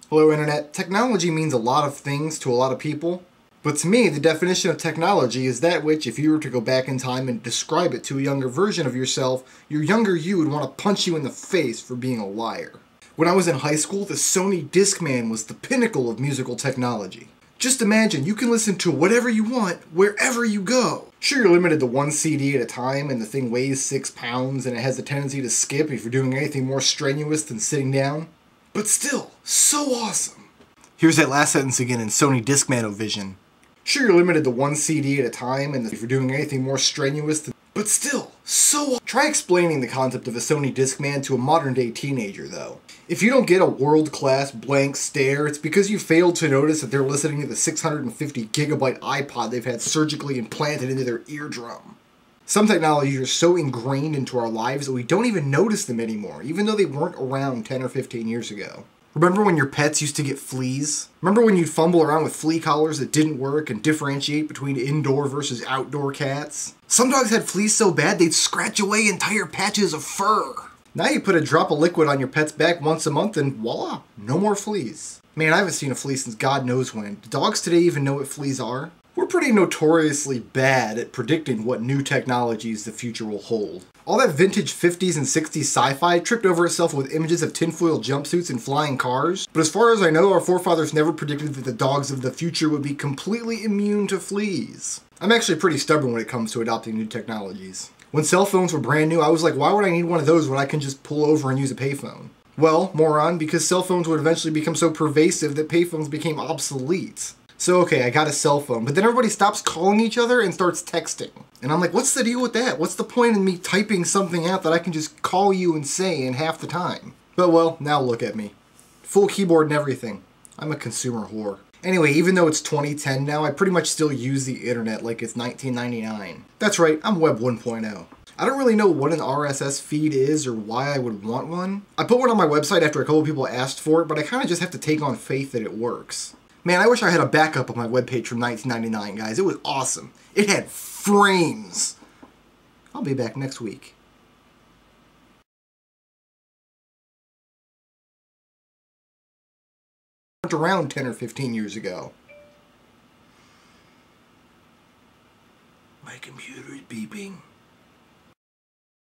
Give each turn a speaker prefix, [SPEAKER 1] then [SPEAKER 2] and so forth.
[SPEAKER 1] Hello Internet. Technology means a lot of things to a lot of people, but to me the definition of technology is that which, if you were to go back in time and describe it to a younger version of yourself, your younger you would want to punch you in the face for being a liar. When I was in high school, the Sony Discman was the pinnacle of musical technology. Just imagine, you can listen to whatever you want, wherever you go. Sure, you're limited to one CD at a time, and the thing weighs 6 pounds, and it has a tendency to skip if you're doing anything more strenuous than sitting down. But still, so awesome. Here's that last sentence again in Sony Discmanovision. Sure, you're limited to one CD at a time, and if you're doing anything more strenuous than... But still, so... Try explaining the concept of a Sony Discman to a modern-day teenager, though. If you don't get a world-class blank stare, it's because you failed to notice that they're listening to the 650-gigabyte iPod they've had surgically implanted into their eardrum. Some technologies are so ingrained into our lives that we don't even notice them anymore, even though they weren't around 10 or 15 years ago. Remember when your pets used to get fleas? Remember when you'd fumble around with flea collars that didn't work and differentiate between indoor versus outdoor cats? Some dogs had fleas so bad they'd scratch away entire patches of fur. Now you put a drop of liquid on your pet's back once a month and voila, no more fleas. Man, I haven't seen a flea since God knows when. Do dogs today even know what fleas are? We're pretty notoriously bad at predicting what new technologies the future will hold. All that vintage 50s and 60s sci-fi tripped over itself with images of tinfoil jumpsuits and flying cars, but as far as I know, our forefathers never predicted that the dogs of the future would be completely immune to fleas. I'm actually pretty stubborn when it comes to adopting new technologies. When cell phones were brand new, I was like, why would I need one of those when I can just pull over and use a payphone? Well, moron, because cell phones would eventually become so pervasive that payphones became obsolete. So okay, I got a cell phone, but then everybody stops calling each other and starts texting. And I'm like, what's the deal with that? What's the point in me typing something out that I can just call you and say in half the time? But well, now look at me. Full keyboard and everything. I'm a consumer whore. Anyway, even though it's 2010 now, I pretty much still use the internet like it's 1999. That's right, I'm Web 1.0. I don't really know what an RSS feed is or why I would want one. I put one on my website after a couple people asked for it, but I kind of just have to take on faith that it works. Man, I wish I had a backup of my webpage from 1999, guys. It was awesome. It had frames. I'll be back next week. Around 10 or 15 years ago. My computer is beeping.